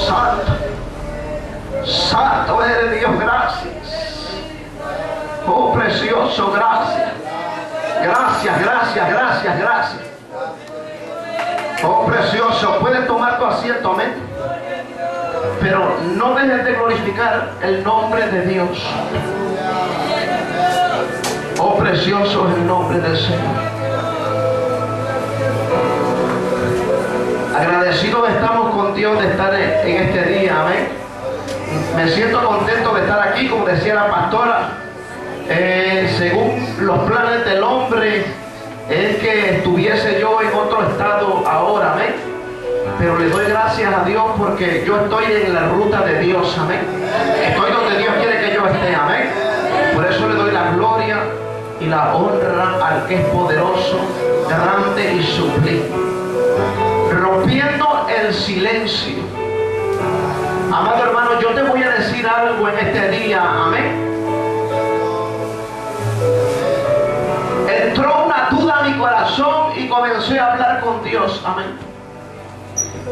santo. Santo eres Dios, gracias. Oh precioso, gracias. Gracias, gracias, gracias, gracias. Oh precioso, puedes tomar tu asiento, amén. Pero no dejes de glorificar el nombre de Dios. Oh precioso es el nombre del Señor. Agradecidos estamos con Dios de estar en este día, amén. Me siento contento de estar aquí, como decía la pastora. Según los planes del hombre, es que estuviese yo en otro estado ahora, amén. Pero le doy gracias a Dios porque yo estoy en la ruta de Dios, amén. Estoy donde Dios quiere que yo esté, amén. Por eso le doy la gloria y la honra al que es poderoso, grande y sublime. Rompiendo el silencio. Amado hermano, yo te voy a decir algo en este día, amén. Entró una duda a mi corazón y comencé a hablar con Dios, amén.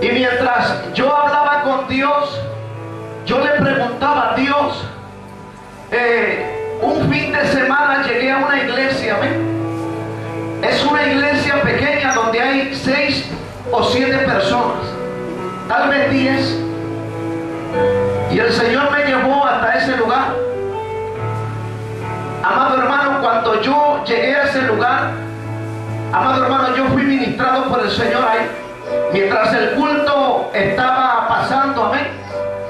Y mientras yo hablaba con Dios, yo le preguntaba a Dios, un fin de semana llegué a una iglesia, amén. Es una iglesia pequeña donde hay 6 o 7 personas, tal vez 10. Y el Señor me llevó hasta ese lugar. Amado hermano, cuando yo llegué a ese lugar, amado hermano, yo fui ministrado por el Señor ahí. Mientras el culto estaba pasando, amén,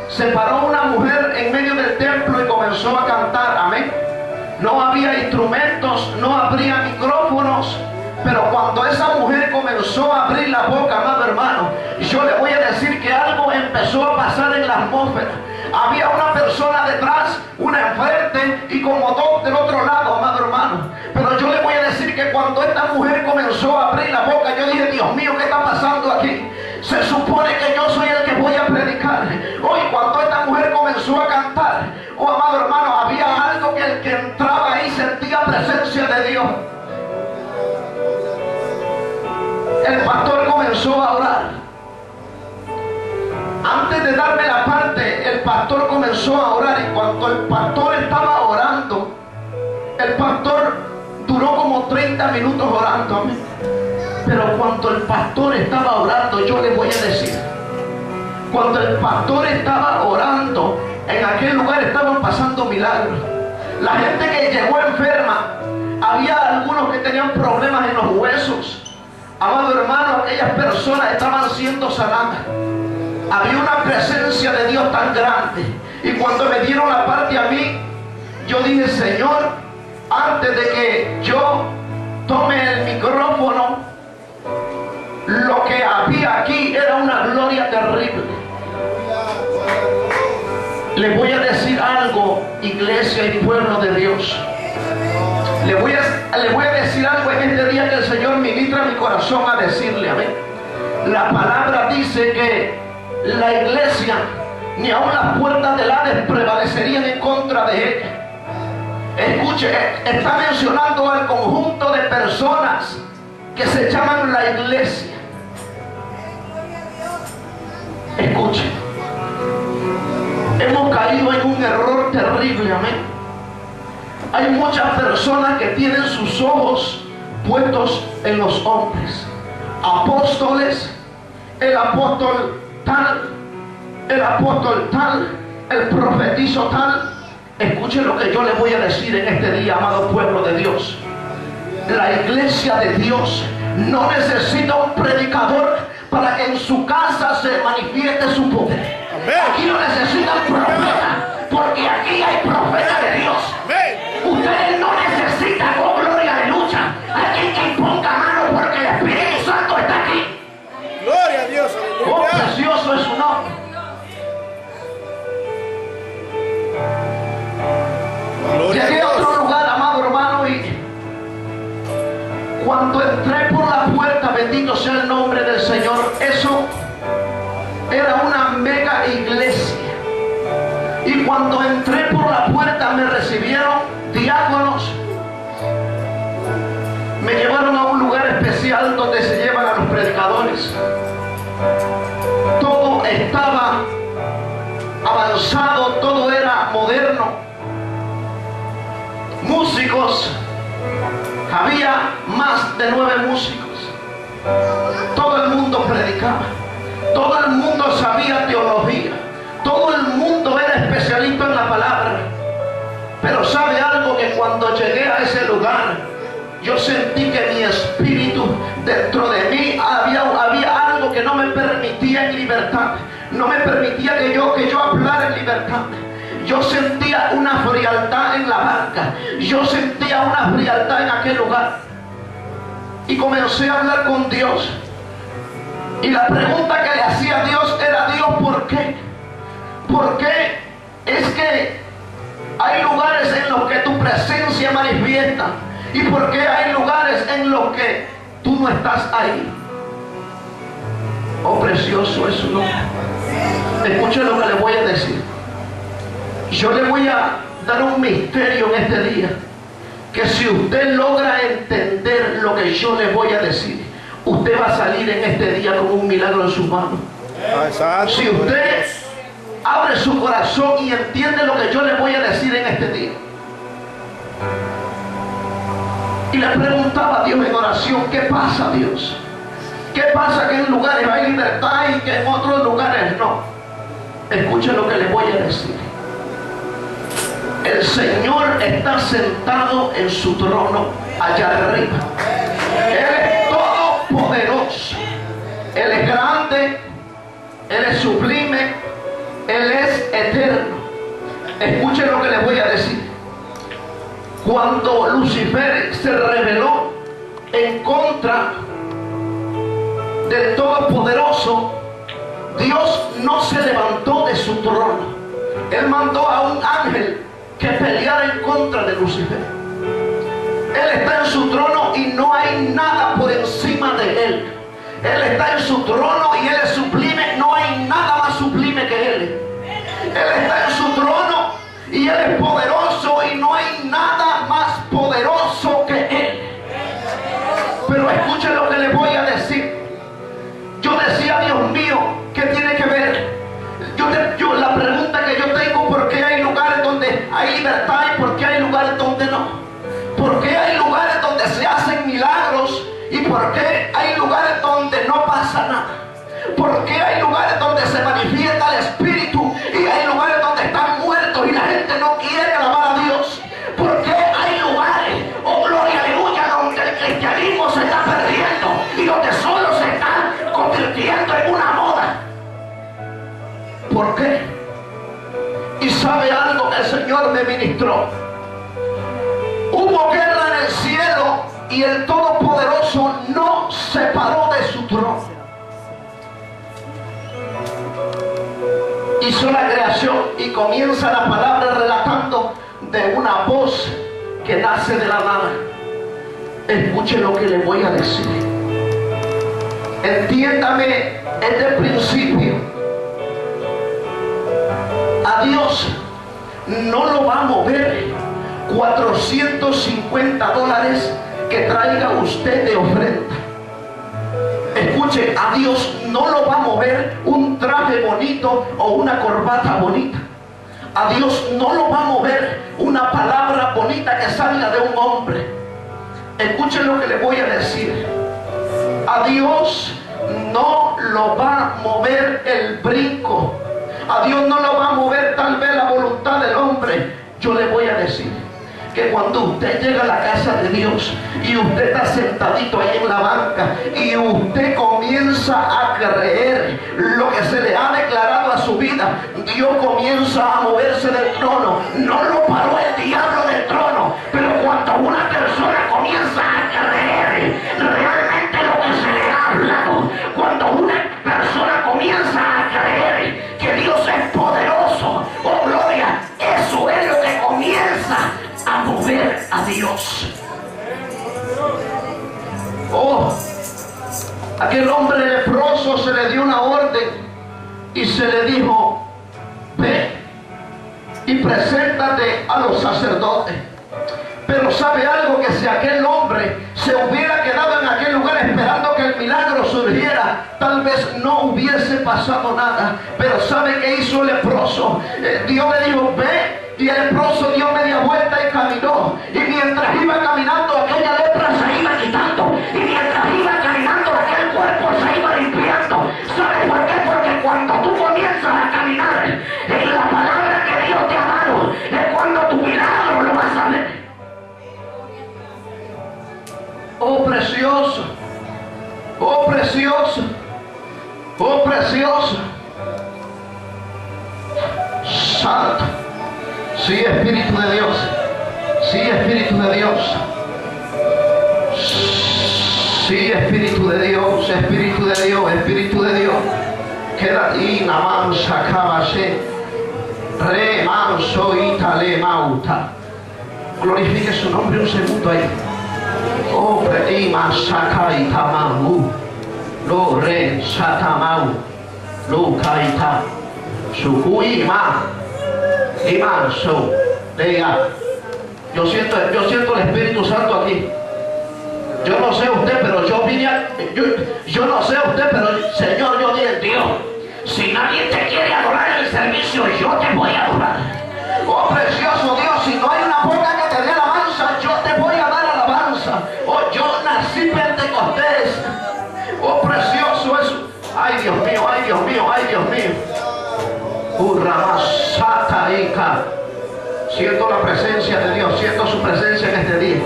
se paró una mujer en medio del templo y comenzó a cantar, amén. No había instrumentos, no habría micrófonos, pero cuando esa mujer comenzó a abrir la boca, amado hermano, yo le voy a decir que algo empezó a pasar en la atmósfera. Había una persona detrás, una enfrente y como 2 del otro lado, amado hermano. Pero yo le voy a decir que cuando esta mujer comenzó a abrir la boca, yo dije, Dios mío, ¿qué está pasando aquí? Se supone que yo soy el que voy a predicar. Hoy cuando esta mujer comenzó a cantar, oh amado hermano, había algo que el que entraba ahí sentía presencia de Dios. El pastor comenzó a orar. Antes de darme la parte, el pastor comenzó a orar. Y cuando el pastor estaba orando, el pastor duró como 30 minutos orando, amén. Pero cuando el pastor estaba orando, yo le voy a decir, cuando el pastor estaba orando, en aquel lugar estaban pasando milagros. La gente que llegó enferma, había algunos que tenían problemas en los huesos. Amado hermano, aquellas personas estaban siendo sanadas. Había una presencia de Dios tan grande. Y cuando me dieron la parte a mí, yo dije, Señor, antes de que yo tome el micrófono, lo que había aquí era una gloria terrible. Le voy a decir algo, iglesia y pueblo de Dios. Le voy a decir algo en este día que el Señor ministra mi corazón a decirle, amén. La palabra dice que la iglesia, ni aun las puertas del Hades prevalecerían en contra de ella. Escuche, está mencionando al conjunto de personas que se llaman la iglesia. Escuche, hemos caído en un error terrible, amén. Hay muchas personas que tienen sus ojos puestos en los hombres. Apóstoles, el apóstol tal, el profetizo tal. Escuchen lo que yo les voy a decir en este día, amado pueblo de Dios. La iglesia de Dios no necesita un predicador para que en su casa se manifieste su poder. Aquí no necesitan profetas, porque aquí hay profetas de Dios. Ustedes no necesitan, oh gloria, aleluya, alguien que imponga mano, porque el Espíritu Santo está aquí. Gloria a Dios, aleluya. Oh, precioso es su nombre. Llegué a otro lugar, amado hermano, y cuando entré por la puerta, bendito sea el nombre del Señor, eso era una mega iglesia. Y cuando entré por la puerta me recibieron diáconos, me llevaron a un lugar especial donde se llevan a los predicadores. Todo estaba avanzado, todo era moderno. Músicos, había más de 9 músicos. Todo el mundo predicaba, todo el mundo sabía teología, todo el mundo era especialista en la palabra. Pero ¿sabe algo? Que cuando llegué a ese lugar, yo sentí que mi espíritu, dentro de mí había algo que no me permitía en libertad, no me permitía que yo hablara en libertad. Yo sentía una frialdad en la barca, yo sentía una frialdad en aquel lugar. Y comencé a hablar con Dios. Y la pregunta que le hacía a Dios era: Dios, ¿por qué? ¿Por qué es que hay lugares en los que tu presencia manifiesta? ¿Y por qué hay lugares en los que tú no estás ahí? Oh, precioso es su nombre. Escuche lo que le voy a decir. Yo le voy a dar un misterio en este día, que si usted logra entender lo que yo le voy a decir, usted va a salir en este día con un milagro en su mano. Si usted abre su corazón y entiende lo que yo le voy a decir en este día. Y le preguntaba a Dios en oración: ¿qué pasa, Dios? ¿Qué pasa que en lugares hay libertad y que en otros lugares no? Escuche lo que le voy a decir. El Señor está sentado en su trono allá arriba. Él es todopoderoso. Él es grande. Él es sublime. Él es eterno. Escuchen lo que les voy a decir. Cuando Lucifer se rebeló en contra del Todopoderoso, Dios no se levantó de su trono. Él mandó a un ángel que peleara en contra de Lucifer. Él está en su trono y no hay nada por encima de él. Él está en su trono y él es sublime. No hay nada más sublime que él. Él está en su trono y él es poderoso y no hay nada más poderoso que él. Pero escuchen lo que le voy a decir. Yo decía: Dios mío, ¿qué tiene que ver? La pregunta que yo tengo: ¿por qué hay lugares donde hay libertad y por qué hay lugares donde no? ¿Por qué hay lugares donde se hacen milagros y por qué hay lugares donde no pasa nada? ¿Por qué hay lugares donde se manifiesta el Espíritu y hay lugares donde están muertos y la gente no quiere alabar a Dios? ¿Por qué hay lugares, oh gloria, aleluya, donde el cristianismo se está perdiendo y donde solo se está convirtiendo en una moda? ¿Por qué? Y sabe algo que el Señor me ministró. Hubo guerra en el cielo y el Todopoderoso no se paró de su trono. Hizo la creación y comienza la palabra relatando de una voz que nace de la nada. Escuche lo que le voy a decir. Entiéndame desde el principio. A Dios no lo va a mover $450 que traiga usted de ofrenda. Escuche, a Dios no lo va a mover un traje bonito o una corbata bonita. A Dios no lo va a mover una palabra bonita que salga de un hombre. Escuche lo que le voy a decir. A Dios no lo va a mover el brinco. A Dios no lo va a mover tal vez la voluntad del hombre. Yo le voy a decir que cuando usted llega a la casa de Dios y usted está sentadito ahí en la banca y usted comienza a creer lo que se le ha declarado a su vida, Dios comienza a moverse del trono. No lo paró el diablo del trono, pero cuando una persona comienza a creer realmente lo que se le ha hablado, cuando una persona comienza a creer que Dios es poderoso, oh gloria, eso es lo que comienza a mover a Dios. Oh, aquel hombre leproso se le dio una orden y se le dijo: ve y preséntate a los sacerdotes. Pero sabe algo, que si aquel hombre se hubiera quedado en aquel lugar esperando que el milagro surgiera, tal vez no hubiese pasado nada. Pero ¿sabe qué hizo el leproso? leproso. Dios le dijo, ve, y el leproso dio media vuelta y caminó. Y mientras iba caminando, aquella lepra se iba quitando. Y mientras iba caminando, aquel cuerpo se iba limpiando. ¿Sabes por qué? Porque cuando tú comienzas a caminar en la palabra que Dios te ha dado, es cuando tu milagro lo vas a ver. Oh precioso, oh precioso, oh precioso. Santo. Sí, Espíritu de Dios. Sí, Espíritu de Dios. Sí, Espíritu de Dios, Espíritu de Dios, Espíritu de Dios. Queda ahí, Naman Sakabase. Re manso itale mauta. Glorifique su nombre un segundo ahí. Oh, Prima Sakaita Mamu. Lo re satamau. Lo kaita. Sukuima. Imanso. Lea. Yo siento el Espíritu Santo aquí. Yo no sé usted, pero yo vine a, yo no sé usted, pero Señor, yo dije, Dios, si nadie te quiere adorar en el servicio, yo te voy a adorar. Oh precioso Dios, si no hay una boca que te dé alabanza, yo te voy a dar alabanza. Oh, yo nací pentecostés. Oh precioso eso. Ay Dios mío, ay Dios mío, ay Dios mío. Siento la presencia de Dios, siento su presencia en este día.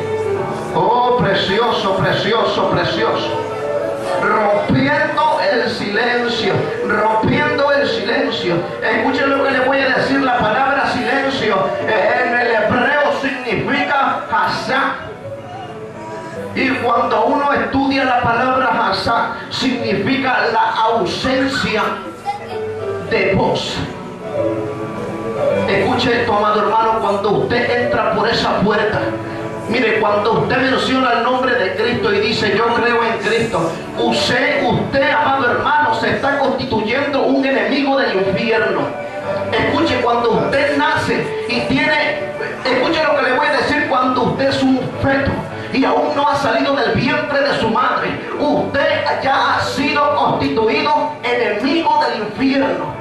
Oh, precioso, precioso, precioso. Rompiendo el silencio, rompiendo el silencio. Escuchen lo que le voy a decir. La palabra silencio en el hebreo significa hasá. Y cuando uno estudia la palabra hasá, significa la ausencia de voz. Escuche esto, amado hermano, cuando usted entra por esa puerta, mire, cuando usted menciona el nombre de Cristo y dice yo creo en Cristo, usted, amado hermano, se está constituyendo un enemigo del infierno. Escuche, cuando usted nace y tiene, escuche lo que le voy a decir, cuando usted es un feto y aún no ha salido del vientre de su madre, usted ya ha sido constituido enemigo del infierno.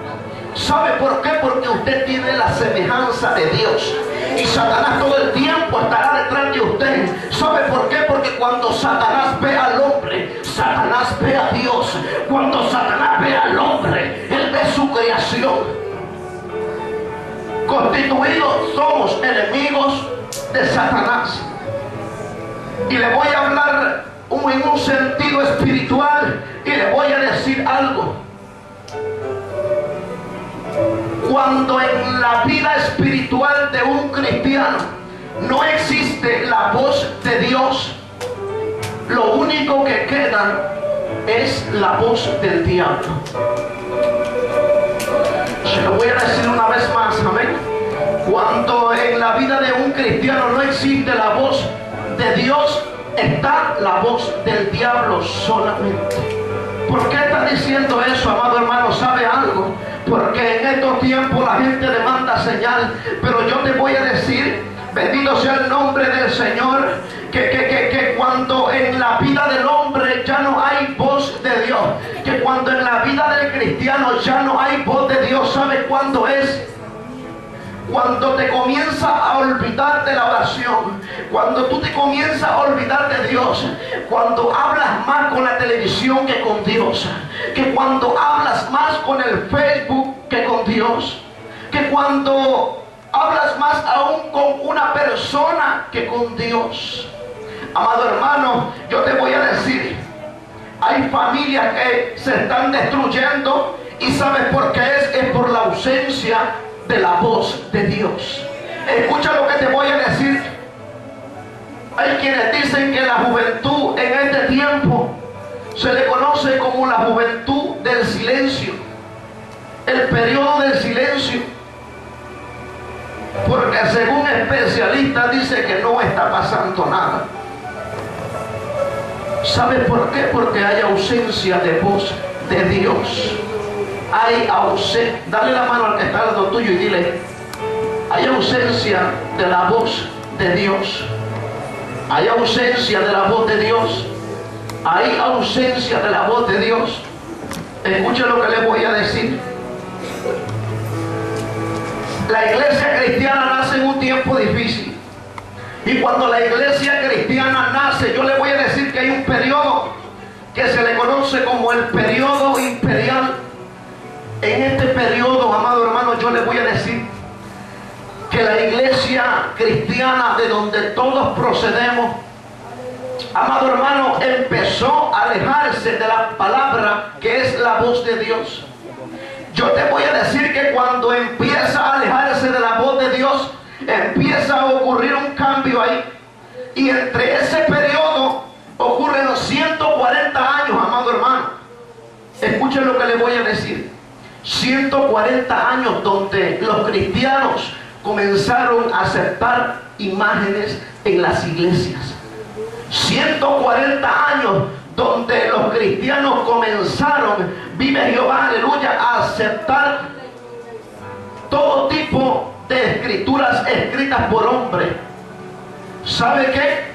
¿Sabe por qué? Porque usted tiene la semejanza de Dios. Y Satanás todo el tiempo estará detrás de usted. ¿Sabe por qué? Porque cuando Satanás ve al hombre, Satanás ve a Dios. Cuando Satanás ve al hombre, él ve su creación. Constituidos somos enemigos de Satanás. Y le voy a hablar en un sentido espiritual. Y le voy a decir algo. Cuando en la vida espiritual de un cristiano no existe la voz de Dios, lo único que queda es la voz del diablo. Se lo voy a decir una vez más, amén. Cuando en la vida de un cristiano no existe la voz de Dios, está la voz del diablo solamente. ¿Por qué está diciendo eso, amado hermano? ¿Sabe algo? Porque en estos tiempos la gente demanda señal, pero yo te voy a decir, bendito sea el nombre del Señor, que cuando en la vida del hombre ya no hay voz de Dios, que cuando en la vida del cristiano ya no hay voz de Dios, ¿sabe cuándo es? Cuando te comienzas a olvidar de la oración, cuando tú te comienzas a olvidar de Dios, cuando hablas más con la televisión que con Dios, que cuando hablas más con el Facebook que con Dios, que cuando hablas más aún con una persona que con Dios. Amado hermano, yo te voy a decir, hay familias que se están destruyendo y ¿sabes por qué es? Es por la ausencia de la voz de Dios. Escucha lo que te voy a decir. Hay quienes dicen que la juventud en este tiempo se le conoce como la juventud del silencio, el periodo del silencio, porque según especialistas dice que no está pasando nada. ¿Sabes por qué? Porque hay ausencia de voz de Dios. Hay ausencia, dale la mano al que está al lado tuyo y dile, hay ausencia de la voz de Dios. Hay ausencia de la voz de Dios. Hay ausencia de la voz de Dios. Escucha lo que le voy a decir. La iglesia cristiana nace en un tiempo difícil. Y cuando la iglesia cristiana nace, yo le voy a decir que hay un periodo que se le conoce como el periodo imperial. En este periodo, amado hermano, yo le voy a decir que la iglesia cristiana, de donde todos procedemos, amado hermano, empezó a alejarse de la palabra que es la voz de Dios. Yo te voy a decir que cuando empieza a alejarse de la voz de Dios, empieza a ocurrir un cambio ahí. Y entre ese periodo ocurren los 140 años, amado hermano. Escuchen lo que le voy a decir. 140 años donde los cristianos comenzaron a aceptar imágenes en las iglesias. 140 años donde los cristianos comenzaron, vive Jehová, aleluya, a aceptar todo tipo de escrituras escritas por hombres. ¿Sabe qué?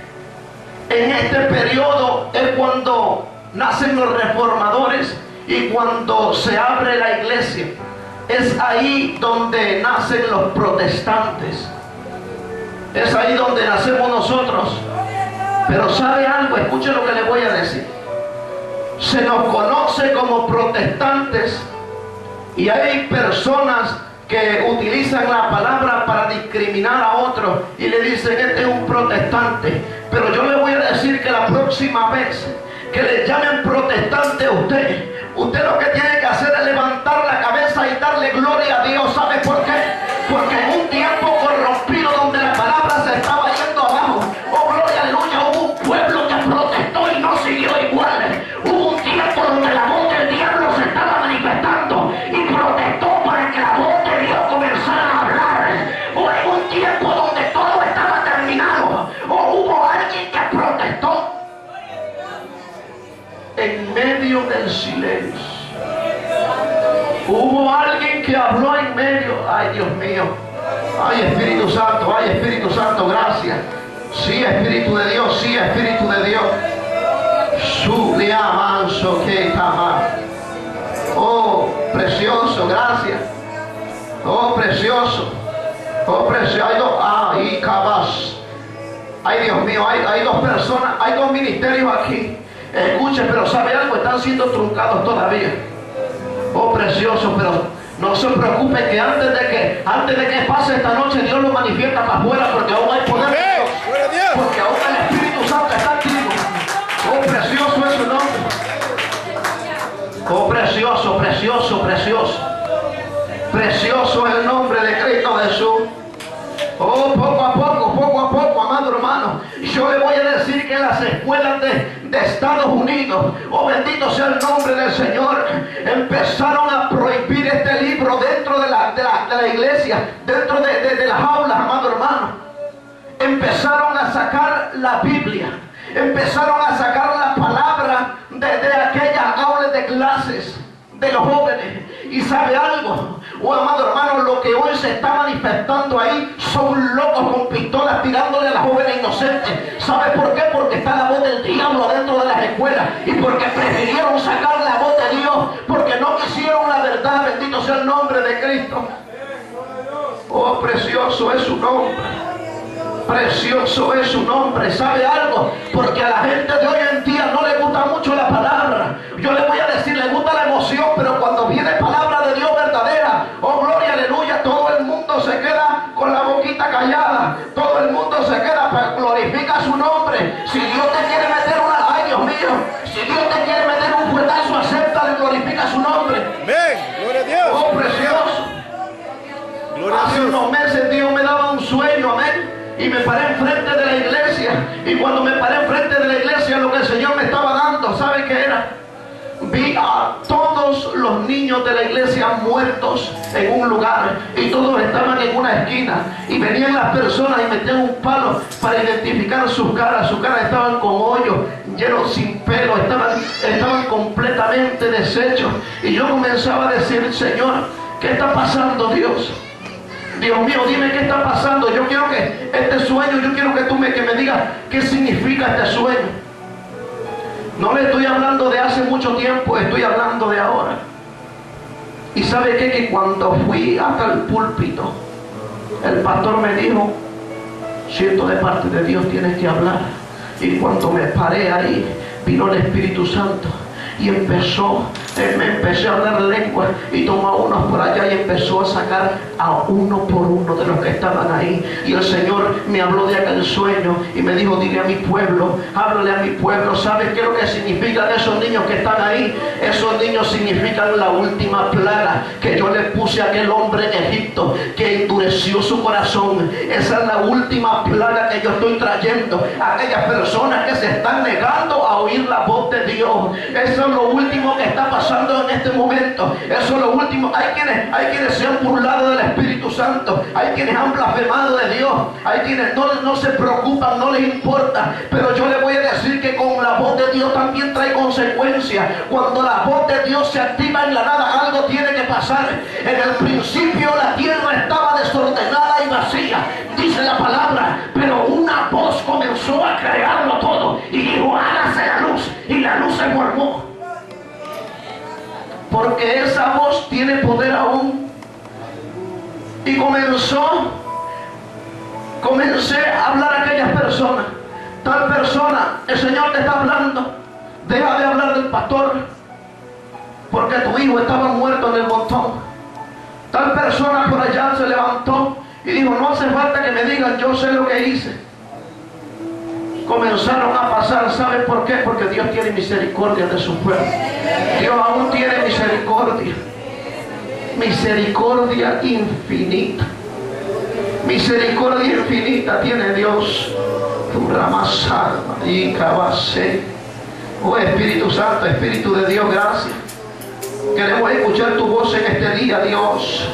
En este periodo es cuando nacen los reformadores y cuando se abre la iglesia. Es ahí donde nacen los protestantes. Es ahí donde nacemos nosotros. Pero ¿sabe algo? Escuche lo que le voy a decir. Se nos conoce como protestantes y hay personas que utilizan la palabra para discriminar a otros y le dicen: este es un protestante. Pero yo le voy a decir que la próxima vez que le llamen protestante a usted, usted lo que tiene que hacer es levantar la cabeza y darle gloria a Dios. ¿Sabe por qué? Porque en un tiempo corrompido donde la palabra se estaba yendo abajo, oh gloria, aleluya, hubo un pueblo que protestó y no siguió igual. Hubo un tiempo donde la voz del diablo se estaba manifestando y protestó para que la voz de Dios comenzara a hablar. O en un tiempo donde todo estaba terminado, o hubo alguien que protestó en medio del silencio. Hubo alguien que habló en medio. Ay, Dios mío. Ay, Espíritu Santo, gracias. Sí, Espíritu de Dios, sí, Espíritu de Dios. Oh, precioso, gracias. Oh, precioso. Oh, precioso. Ay, Dios mío, hay dos personas, hay dos ministerios aquí. Escuchen, pero ¿sabe algo? Están siendo truncados todavía. Oh, precioso, pero no se preocupe que antes de que pase esta noche, Dios lo manifiesta para afuera, porque aún hay poder de Dios, porque aún el Espíritu Santo está activo. Oh, precioso es su nombre. Oh, precioso, precioso, precioso. Precioso es el nombre de Cristo Jesús. Oh, poco a poco, amado hermano, yo le voy a decir que las escuelas de Estados Unidos, oh bendito sea el nombre del Señor, empezaron a prohibir este libro dentro de la iglesia, dentro de las aulas, amado hermano. Empezaron a sacar la Biblia, empezaron a sacar la palabra de aquellas aulas de clases de los jóvenes. Y ¿sabe algo? Oh, amado hermano, lo que hoy se está manifestando ahí son locos con pistolas tirándole a las jóvenes inocentes. ¿Sabe por qué? Porque está la voz del diablo dentro de las escuelas y porque prefirieron sacar la voz de Dios, porque no quisieron la verdad. Bendito sea el nombre de Cristo. Oh, precioso es su nombre. Precioso es su nombre. ¿Sabe algo? Porque a la gente de hoy en día no le gusta mucho la palabra. Yo le voy a decir, le gusta la emoción, pero cuando viene palabra de Dios verdadera, oh gloria, aleluya, todo el mundo se queda con la boquita callada. Todo el mundo se queda, pues glorifica su nombre. Si Dios te quiere meter una, ay Dios mío, si Dios te quiere meter un fuetazo, acéptale, glorifica su nombre. Amén, gloria a Dios. Oh, precioso. Gloria a Hace Dios. unos meses Dios me daba un sueño, amén. Y me paré enfrente de la iglesia. Y cuando me paré enfrente de la iglesia, lo que el Señor me estaba dando, ¿sabe qué era? Vi a todos los niños de la iglesia muertos en un lugar. Y todos estaban en una esquina. Y venían las personas y metían un palo para identificar sus caras. Sus caras estaban con hoyos, llenos sin pelo. Estaban completamente deshechos. Y yo comenzaba a decir: Señor, ¿qué está pasando, Dios? Dios mío, dime qué está pasando. Yo quiero que este sueño, yo quiero que tú me digas qué significa este sueño. No le estoy hablando de hace mucho tiempo, estoy hablando de ahora. Y ¿sabe qué? Que cuando fui hasta el púlpito, El pastor me dijo, siento de parte de Dios, tienes que hablar. Y cuando me paré ahí, vino el Espíritu Santo y me empecé a hablar lengua, y tomó a unos por allá y empezó a sacar a uno por uno de los que estaban ahí. Y el Señor me habló de aquel sueño y me dijo, dile a mi pueblo, háblale a mi pueblo. ¿Sabes qué es lo que significan esos niños que están ahí? Esos niños significan la última plaga que yo le puse a aquel hombre en Egipto, que endureció su corazón. Esa es la última plaga que yo estoy trayendo a aquellas personas que se están negando a oír la voz de Dios. Eso es lo último que está pasando en este momento. Eso es lo último. Hay quienes se han burlado del Espíritu Santo. Hay quienes han blasfemado de Dios. Hay quienes no se preocupan, no les importa. Pero yo les voy a decir que con la voz de Dios también trae consecuencias. Cuando la voz de Dios se activa en la nada, algo tiene que pasar. En el principio la tierra estaba desordenada y vacía, dice la palabra, pero una voz comenzó a crearlo todo y dijo, hágase la luz, y la luz se formó. Porque esa voz tiene poder aún. Y comencé a hablar a aquellas personas. Tal persona, el Señor te está hablando, deja de hablar del pastor, porque tu hijo estaba muerto en el montón. Tal persona por allá se levantó y dijo, no hace falta que me digan, yo sé lo que hice. Comenzaron a pasar, ¿saben por qué? Porque Dios tiene misericordia de su pueblo. Dios aún tiene misericordia. Misericordia infinita. Misericordia infinita tiene Dios. Oh Espíritu Santo, Espíritu de Dios, gracias. Queremos escuchar tu voz en este día, Dios.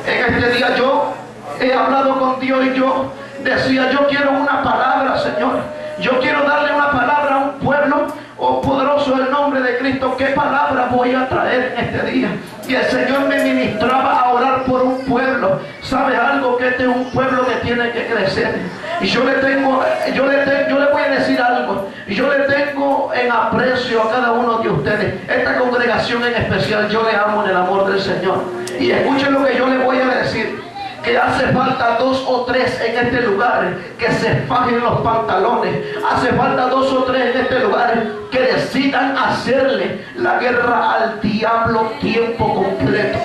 En este día yo he hablado con Dios y yo decía, yo quiero una palabra, Señor. Yo quiero darle una palabra a un pueblo. Oh poderoso el nombre de Cristo, ¿qué palabra voy a traer en este día? Y el Señor me ministraba a orar por un pueblo. ¿Sabes algo? Que este es un pueblo que tiene que crecer. Y yo le voy a decir algo. Y yo le tengo en aprecio a cada uno de ustedes. Esta congregación en especial, yo le amo en el amor del Señor. Y escuchen lo que yo le voy a decir. Que hace falta 2 o 3 en este lugar que se fajen los pantalones. Hace falta 2 o 3 en este lugar que decidan hacerle la guerra al diablo tiempo completo.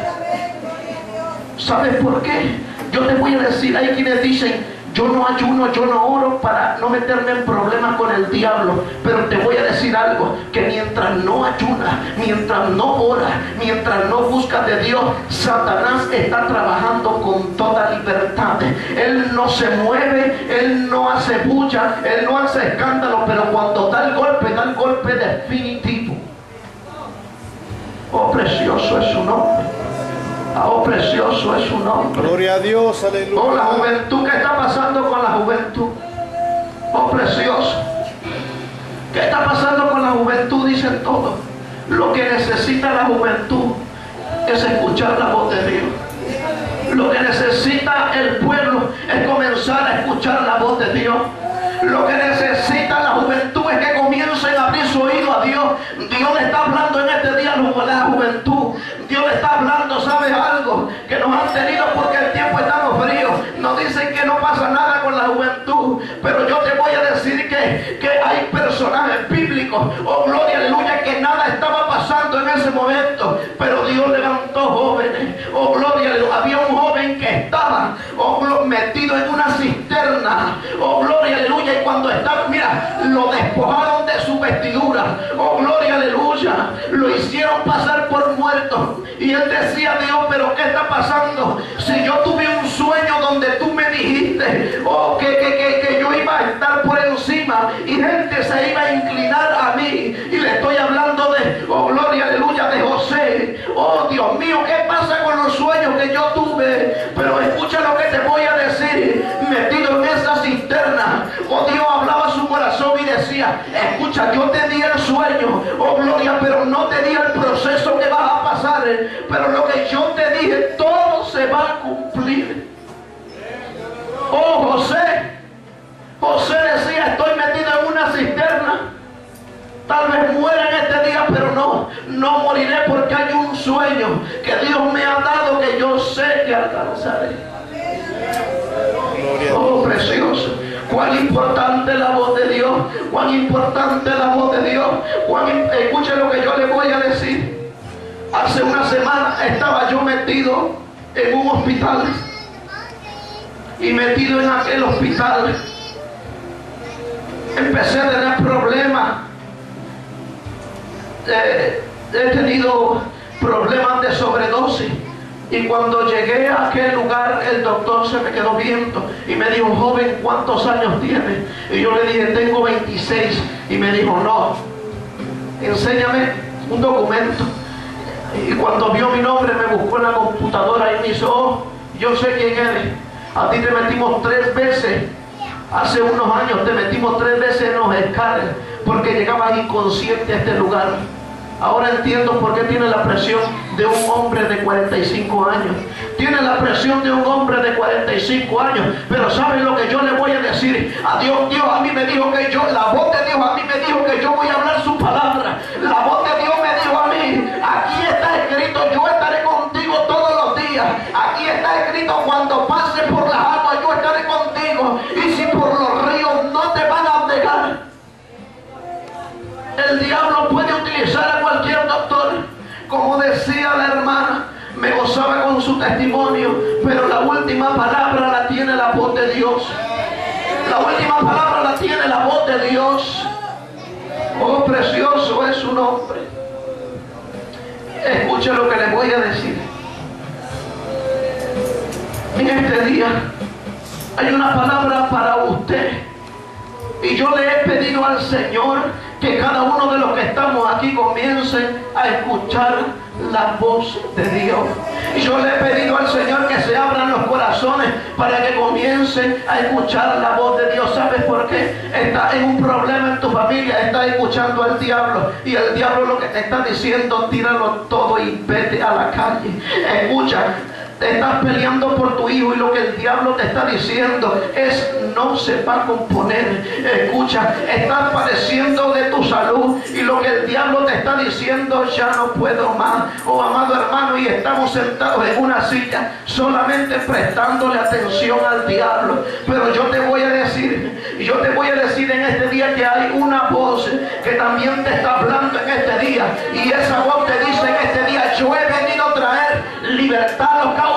¿Sabes por qué? Yo te voy a decir, hay quienes dicen, yo no ayuno, yo no oro para no meterme en problemas con el diablo. Pero te voy a decir algo, que mientras no ayunas, mientras no oras, mientras no buscas de Dios, Satanás está trabajando con toda libertad. Él no se mueve, él no hace bulla, él no hace escándalo, pero cuando da el golpe definitivo. Oh, precioso es su nombre. Oh, precioso es su nombre. Gloria a Dios, aleluya. Oh, la juventud, ¿qué está pasando con la juventud? Oh, precioso. ¿Qué está pasando con la juventud? Dicen todos. Lo que necesita la juventud es escuchar la voz de Dios. Lo que necesita el pueblo es comenzar a escuchar la voz de Dios. Lo que necesita la juventud es que comiencen a abrir su oído a Dios. Dios le está hablando en este día a la juventud. Dios le está hablando, ¿sabes algo? Que nos han tenido porque el tiempo estamos fríos. Nos dicen que no pasa nada con la juventud. Pero yo te voy a decir que hay personajes bíblicos, oh gloria, aleluya, que nada estaba pasando en ese momento. Pero Dios levantó jóvenes, oh gloria, aleluya. Había un joven que estaba, metido en una cisterna, oh gloria, aleluya. Y cuando estaba, mira, lo despojaron de su vestidura, oh gloria, aleluya. Lo hicieron pasar por muerto. Y él decía, Dios, pero ¿qué está pasando? Si yo tuve un sueño donde tú me dijiste, oh, que yo iba a estar por encima y gente se iba a inclinar a mí. Y le estoy hablando de, oh, gloria, aleluya, de José. Oh, Dios mío, ¿qué pasa con los sueños que yo tuve? Pero escucha lo que te voy a decir. Metido en esa cisterna, oh, Dios hablaba a su corazón y decía, escucha, yo te di el sueño, oh, gloria, pero no te di el proceso que vas a pasar. Pero lo que yo te dije, todo se va a cumplir. Oh, José decía, estoy metido en una cisterna. Tal vez muera en este día, pero no moriré, porque hay un sueño que Dios me ha dado que yo sé que alcanzaré. Oh, precioso. Cuán importante la voz de Dios. Cuán importante la voz de Dios. Escuche lo que yo le voy a decir. Hace una semana estaba yo metido en un hospital. Y metido en aquel hospital, empecé a tener problemas. He tenido problemas de sobredosis. Y cuando llegué a aquel lugar, el doctor se me quedó viendo y me dijo: joven, ¿cuántos años tiene? Y yo le dije: tengo 26. Y me dijo: no, enséñame un documento. Y cuando vio mi nombre, me buscó en la computadora y me dijo: oh, yo sé quién eres. A ti te metimos 3 veces. Hace unos años te metimos 3 veces en los escáneres porque llegabas inconsciente a este lugar. Ahora entiendo por qué tiene la presión de un hombre de 45 años. Tiene la presión de un hombre de 45 años. Pero ¿saben lo que yo le voy a decir? A Dios, Dios a mí me dijo que yo, la voz de Dios a mí me dijo que yo voy a hablar su palabra. La voz de Dios me dijo a mí: aquí está escrito, yo estaré contigo todos los días. Aquí está escrito: cuando pases por las aguas, yo estaré contigo. Y si por los ríos, no te van a negar. El diablo puede utilizar a cualquier doctor. Como decía la hermana, me gozaba con su testimonio, pero la última palabra la tiene la voz de Dios. La última palabra la tiene la voz de Dios. Oh, precioso es su nombre. Escuche lo que le voy a decir. En este día hay una palabra para usted. Y yo le he pedido al Señor que cada uno de los que estamos aquí comiencen a escuchar la voz de Dios. Y yo le he pedido al Señor que se abran los corazones para que comiencen a escuchar la voz de Dios. ¿Sabes por qué? Estás en un problema en tu familia, estás escuchando al diablo. Y el diablo lo que te está diciendo: tíralo todo y vete a la calle. Escucha. Te estás peleando por tu hijo y lo que el diablo te está diciendo es: no se va a componer. Escucha, estás padeciendo de tu salud y lo que el diablo te está diciendo: ya no puedo más. Oh, amado hermano, y estamos sentados en una silla solamente prestándole atención al diablo. Pero yo te voy a decir en este día que hay una voz que también te está hablando en este día. Y esa voz te dice en este día: yo he venido a traer libertad a los cautivos.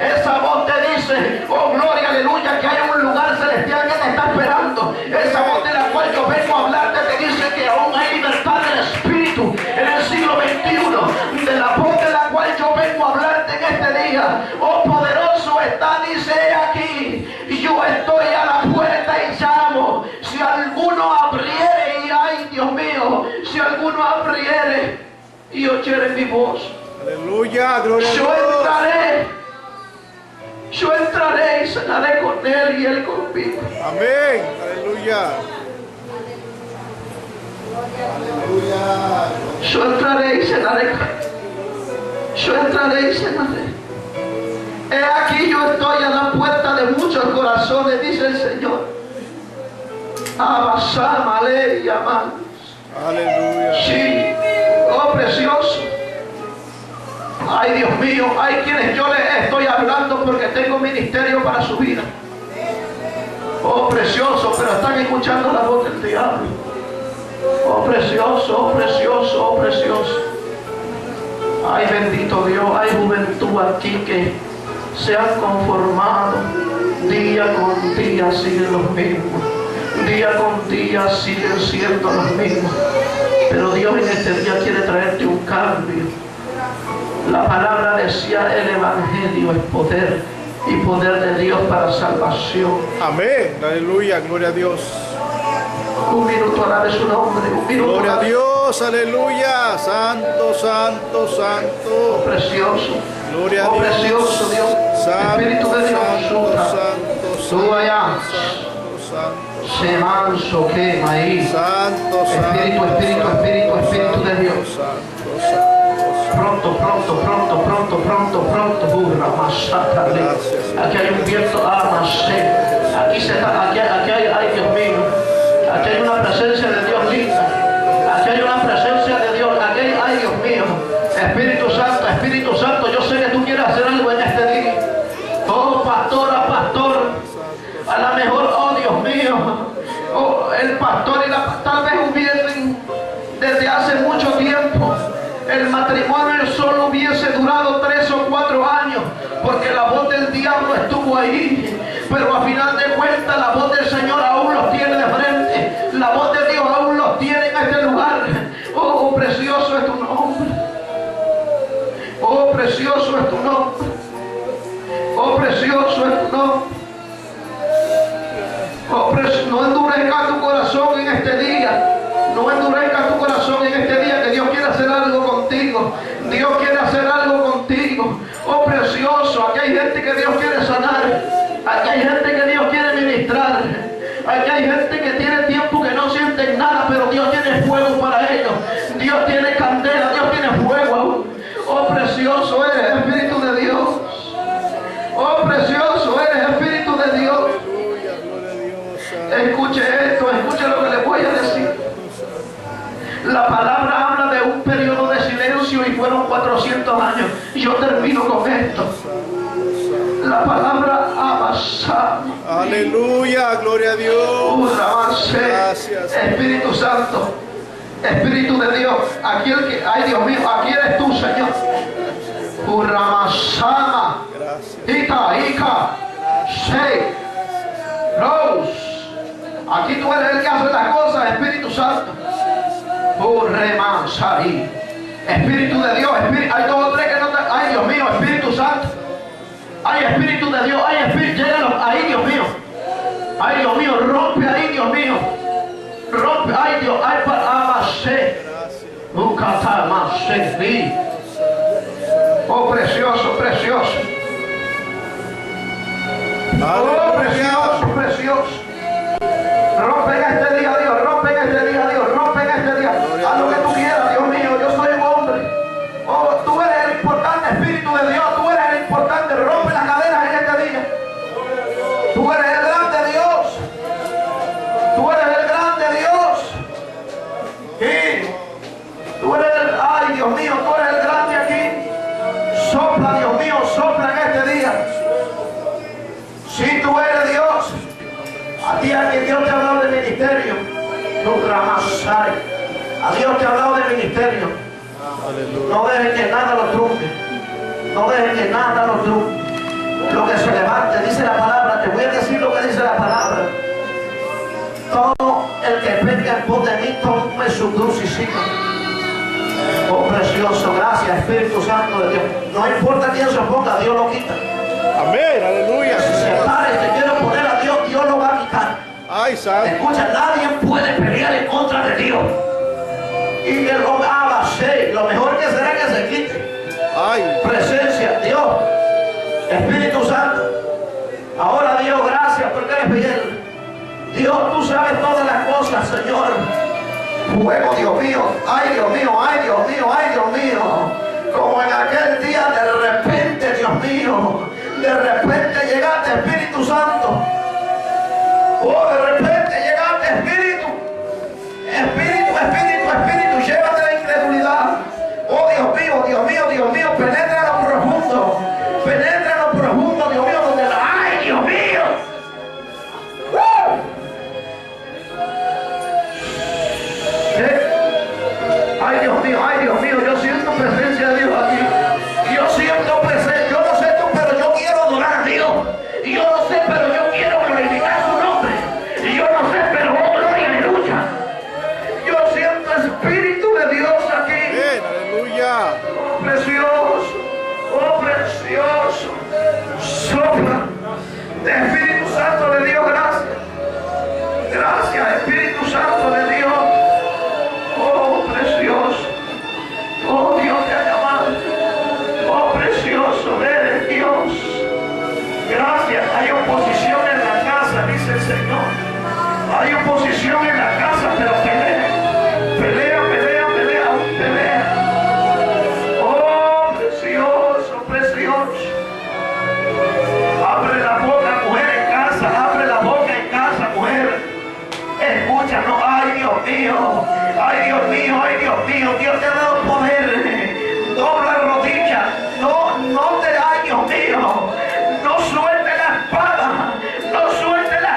Esa voz te dice: oh, gloria, aleluya, que hay un lugar celestial que te está esperando. Esa voz de la cual yo vengo a hablarte te dice que aún hay libertad del Espíritu en el siglo XXI. De la voz de la cual yo vengo a hablarte en este día: oh, poderoso está, dice aquí, yo estoy a la puerta y llamo. Si alguno abriere, y ay, Dios mío, si alguno abriere y oyere mi voz, aleluya, gloria a Dios. Yo entraré y cenaré con él y él conmigo. Amén, aleluya. Yo entraré y cenaré. Yo entraré y cenaré. He aquí, yo estoy a la puerta de muchos corazones, dice el Señor. Abasámale y amados. Aleluya. Sí, oh, precioso. Ay, Dios mío, hay quienes yo les estoy hablando porque tengo ministerio para su vida. Oh, precioso, pero están escuchando la voz del diablo. Oh, precioso, oh, precioso, oh, precioso. Ay, bendito Dios, hay juventud aquí que se han conformado. Día con día siguen los mismos. Día con día siguen siendo los mismos. Pero Dios en este día quiere traerte un cambio. La palabra decía: el evangelio es poder, y poder de Dios para salvación. Amén, aleluya, gloria a Dios. Un minuto, alabe su nombre. Un minuto, Gloria a Dios, aleluya. Santo, santo, santo. Precioso. Gloria a Oh, Dios. precioso Dios. Santo, Espíritu de Dios. santo, santo, Tú allá. santo, Se manso quema ahí. santo, Espíritu, santo, espíritu, santo, espíritu, espíritu de Dios. santo, santo. Pronto, pronto, pronto, pronto, pronto, pronto, burra, masacre. Aquí hay un viento, amase. Aquí se está, aquí hay, ay, Dios mío. Aquí hay una presencia de Dios linda. Aquí hay una presencia de Dios. Aquí hay, ay, Dios mío. Espíritu Santo, yo sé que tú quieres hacer algo en este día. Oh, pastora, pastor. A lo mejor, oh Dios mío, oh, el pastor y tal vez hubiesen desde hace mucho tiempo. El matrimonio solo hubiese durado 3 o 4 años, porque la voz del diablo estuvo ahí. Pero a final de cuentas, la voz del Señor aún los tiene de frente. La voz de Dios aún los tiene en este lugar. Oh, precioso es tu nombre. Oh, precioso es tu nombre. Oh, precioso es tu nombre. Oh, no endurezca tu corazón en este día. No endurezca tu corazón en este día, que Dios quiere hacer algo contigo. Dios quiere hacer algo contigo. Oh, precioso. Aquí hay gente que Dios quiere sanar. Aquí hay gente que Dios quiere ministrar. Aquí hay gente que tiene tiempo que no sienten nada, pero Dios tiene fuego para ellos. Dios tiene candela, Dios tiene fuego aún. Oh, precioso eres, Espíritu de Dios. Oh, precioso eres, Espíritu de Dios. Escuche esto, escuche lo que le voy a decir. La palabra habla de un periodo de silencio y fueron 400 años. Y yo termino con esto. La palabra abasá. Aleluya, gloria a Dios. Gracias. Espíritu Santo, Espíritu de Dios. Aquí el que, ay Dios mío, aquí eres tú, Señor. Uramasama. Ika. Shei. Rose. Aquí tú eres el que hace las cosas, Espíritu Santo. Uremansari. Espíritu de Dios, hay 2 o 3 que no te. Ay Dios mío, Espíritu Santo. Ay, Espíritu de Dios, ay, Espíritu, llégalo ahí, Dios mío. Ay, Dios mío, rompe ahí, Dios mío. Rompe, ay, Dios, ay, para amasé. Oh, precioso, precioso. Oh, precioso, precioso. Rompe en este día, Dios, rompe en este día, Dios, rompe en este día. Haz lo que tú quieras, Dios mío, yo soy un hombre. Oh, tú eres el importante, Espíritu de Dios, tú eres el importante, rompe las cadenas en este día. Tú eres el grande Dios. Tú eres el grande Dios. Y tú eres el, ay Dios mío, tú eres el grande aquí. Sopla, Dios mío, sopla en este día. Si tú eres Dios, a ti a quien Dios te ha hablado de ministerio, tú ramasai. A Dios te ha hablado de ministerio. No dejes que nada lo trunque. No dejes que nada lo trunque. Lo que se levante, dice la palabra, te voy a decir lo que dice la palabra. Todo el que venga en pos de mí, tome su cruz y siga. Oh, precioso, gracias, Espíritu Santo de Dios. No importa quién se oponga, Dios lo quita. Amén, aleluya. Si se para y te quiere poner a Dios, Dios lo va a quitar. Ay, santo. Escucha, nadie puede pelear en contra de Dios. Y que lo haga, sí, lo mejor que será que se quite. Ay. Presencia, Dios, Espíritu Santo. Ahora, Dios, gracias porque eres fiel. Dios, tú sabes todas las cosas, Señor. Fuego, Dios mío. Ay, Dios mío, ay, Dios mío, ay, Dios mío. Como en aquel día, de repente, Dios mío, de repente llegaste, Espíritu Santo. Oh, de repente llegaste, Espíritu. Espíritu, Espíritu, Espíritu, llévate la incredulidad. Oh, Dios mío, penetra lo profundo. Penetra lo profundo, Dios mío, donde la... ¡Ay, Dios mío! Ay, Dios mío, yo siento presencia de Dios aquí. Yo siento presencia, yo no sé tú, pero yo quiero adorar a Dios. Y yo no sé, pero yo quiero glorificar su nombre. Y yo no sé, pero oh, gloria, aleluya. Yo siento el Espíritu de Dios aquí. Bien, aleluya. Oh, precioso, oh, precioso. Sopla. Espíritu Santo de Dios, gracias. Gracias, Espíritu Santo de Dios. Oh, precioso. Oh, Dios te ha llamado. Oh, precioso eres Dios. Gracias. Hay oposición en la casa, dice el Señor. Hay oposición en la casa, pero pelea. Pelea, pelea, pelea, pelea. Oh, precioso, precioso. Abre la boca, mujer en casa. Abre la boca en casa, mujer. Escucha, no, ay Dios mío, ay Dios mío, ay Dios mío, Dios te ha dado poder. Dobla rodilla, no te, ay Dios mío, no suelte la espada, no suelte la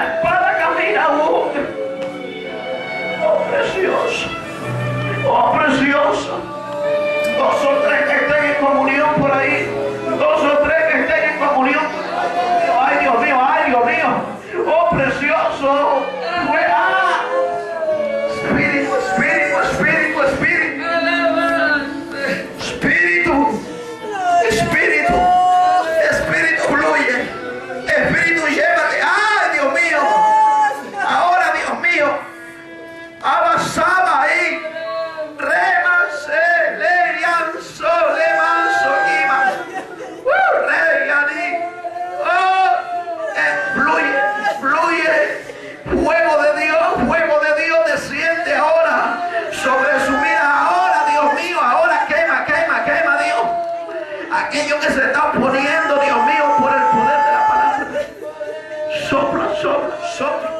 sopla, sopla.